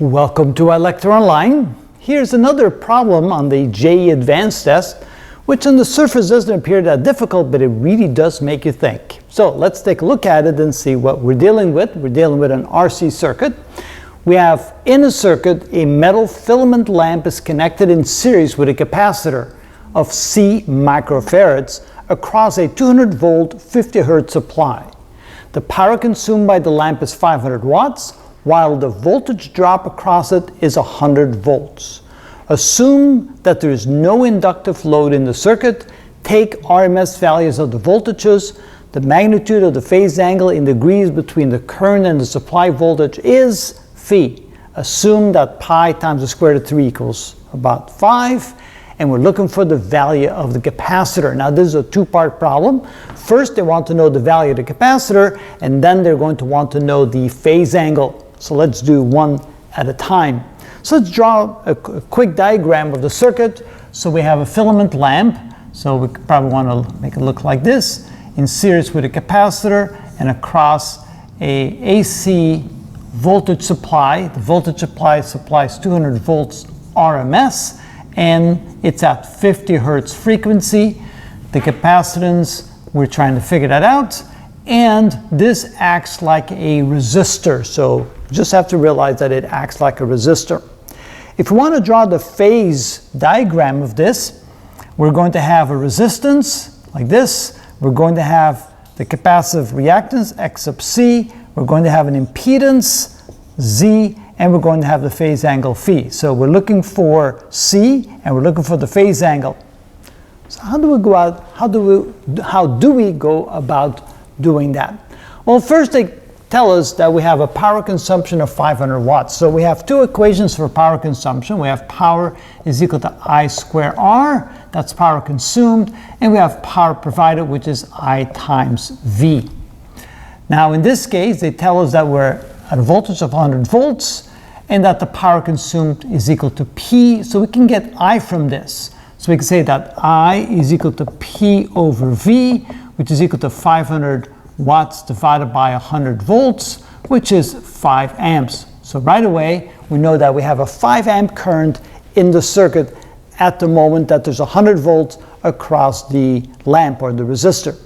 Welcome to iLecture Online. Here's another problem on the JEE Advanced test, which on the surface doesn't appear that difficult, but it really does make you think. So let's take a look at it and see what we're dealing with. We're dealing with an RC circuit. We have in a circuit a metal filament lamp is connected in series with a capacitor of C microfarads across a 200 volt 50 Hz supply. The power consumed by the lamp is 500 watts, while the voltage drop across it is 100 volts. Assume that there is no inductive load in the circuit. Take RMS values of the voltages. The magnitude of the phase angle in degrees between the current and the supply voltage is phi. Assume that pi times the square root of 3 equals about 5. And we're looking for the value of the capacitor. Now this is a two-part problem. First they want to know the value of the capacitor, and then they're going to want to know the phase angle. So let's do one at a time. So let's draw a quick diagram of the circuit. So we have a filament lamp. So we probably want to make it look like this, in series with a capacitor and across a AC voltage supply. The voltage supply supplies 200 volts RMS, and it's at 50 Hertz frequency. The capacitance, we're trying to figure that out. And this acts like a resistor. So just have to realize that it acts like a resistor. If we want to draw the phase diagram of this, we're going to have a resistance like this. We're going to have the capacitive reactance, X sub C. We're going to have an impedance, Z, and we're going to have the phase angle phi. So we're looking for C and we're looking for the phase angle. So how do we go about doing that? Well, first they tell us that we have a power consumption of 500 watts. So we have two equations for power consumption. We have power is equal to I square R, that's power consumed, and we have power provided, which is I times V. Now in this case, they tell us that we're at a voltage of 100 volts and that the power consumed is equal to P. So we can get I from this. So we can say that I is equal to P over V, which is equal to 500 watts divided by 100 volts, which is 5 amps. So right away, we know that we have a 5 amp current in the circuit at the moment that there's 100 volts across the lamp or the resistor.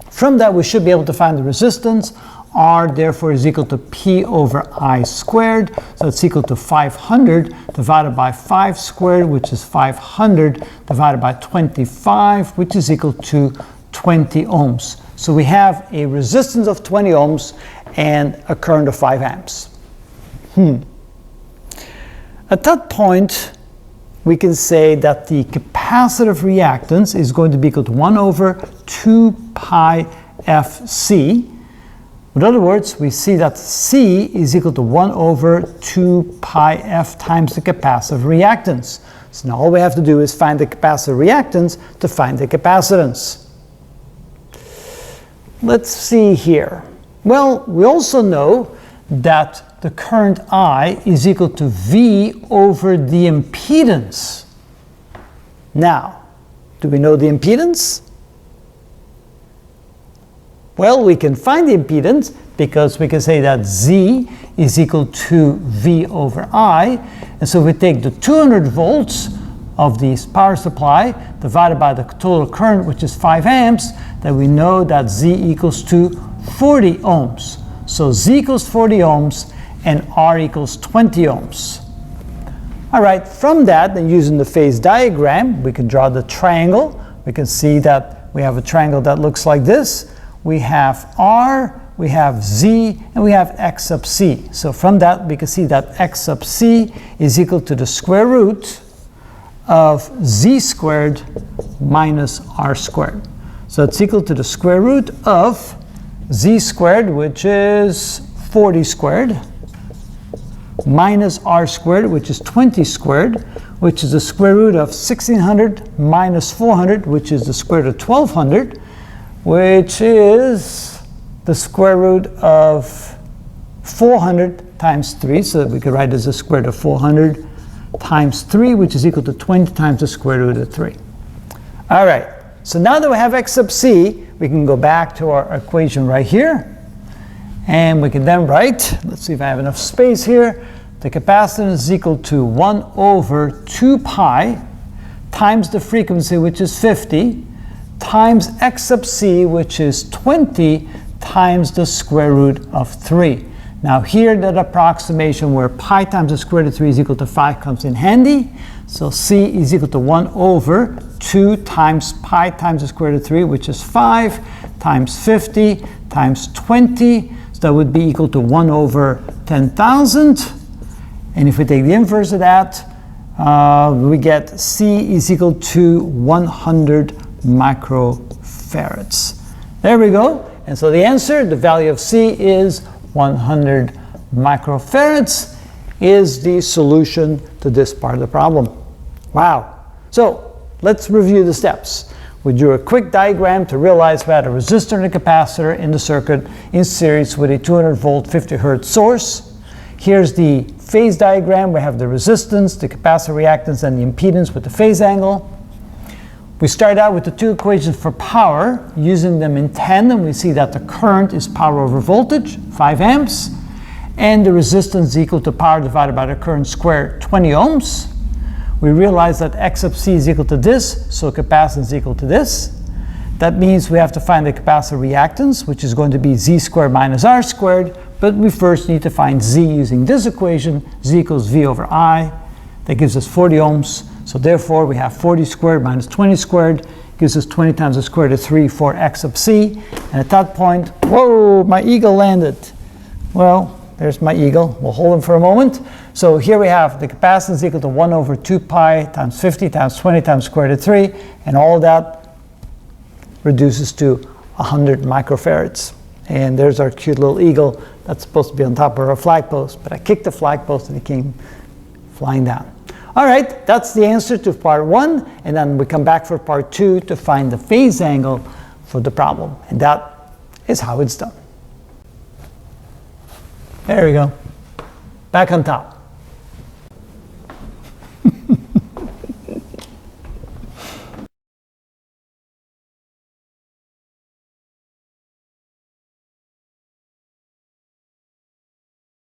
From that, we should be able to find the resistance. R therefore is equal to P over I squared. So it's equal to 500 divided by 5 squared, which is 500 divided by 25, which is equal to 20 ohms. So we have a resistance of 20 ohms and a current of 5 amps. At that point, we can say that the capacitive reactance is going to be equal to 1 over 2 pi Fc. In other words, we see that C is equal to 1 over 2 pi F times the capacitive reactance. So now all we have to do is find the capacitive reactance to find the capacitance. Let's see here. Well, we also know that the current I is equal to V over the impedance. Now, do we know the impedance? Well, we can find the impedance because we can say that Z is equal to V over I. And so we take the 200 volts of the power supply divided by the total current, which is 5 amps, that we know that Z equals to 40 ohms. So Z equals 40 ohms and R equals 20 ohms. All right, from that, then using the phase diagram, we can draw the triangle. We can see that we have a triangle that looks like this. We have R, we have Z, and we have X sub C. So from that, we can see that X sub C is equal to the square root of Z squared minus R squared. So it's equal to the square root of Z squared, which is 40 squared, minus R squared, which is 20 squared, which is the square root of 1600 minus 400, which is the square root of 1200, which is the square root of 400 times 3. So that we could write it as the square root of 400 times 3, which is equal to 20 times the square root of 3. All right, so now that we have X sub C, we can go back to our equation right here. And we can then write, let's see if I have enough space here, the capacitance is equal to 1 over 2 pi times the frequency, which is 50, times x sub c, which is 20, times the square root of 3. Now here that approximation where pi times the square root of 3 is equal to 5 comes in handy. So c is equal to 1 over 2 times pi times the square root of 3, which is 5, times 50, times 20. So that would be equal to 1 over 10,000. And if we take the inverse of that, we get c is equal to 100 microfarads. There we go. And so the answer, the value of c is 100 microfarads, is the solution to this part of the problem. Wow. So let's review the steps. We drew a quick diagram to realize we had a resistor and a capacitor in the circuit in series with a 200 volt 50 hertz source. Here's the phase diagram. We have the resistance, the capacitor reactance, and the impedance with the phase angle. We start out with the two equations for power. Using them in tandem, we see that the current is power over voltage, 5 amps, and the resistance is equal to power divided by the current squared, 20 ohms. We realize that x sub c is equal to this, so capacitance is equal to this. That means we have to find the capacitor reactance, which is going to be z squared minus r squared, but we first need to find z using this equation. Z equals v over I. That gives us 40 ohms. So therefore, we have 40 squared minus 20 squared gives us 20 times the square root of 3 for x sub c. And at that point, whoa, my eagle landed. Well, there's my eagle. We'll hold him for a moment. So here we have the capacitance equal to 1 over 2 pi times 50 times 20 times square root of 3. And all that reduces to 100 microfarads. And there's our cute little eagle that's supposed to be on top of our flag post. But I kicked the flag post and it came flying down. All right, that's the answer to part 1, and then we come back for part 2 to find the phase angle for the problem. And that is how it's done. There we go. Back on top.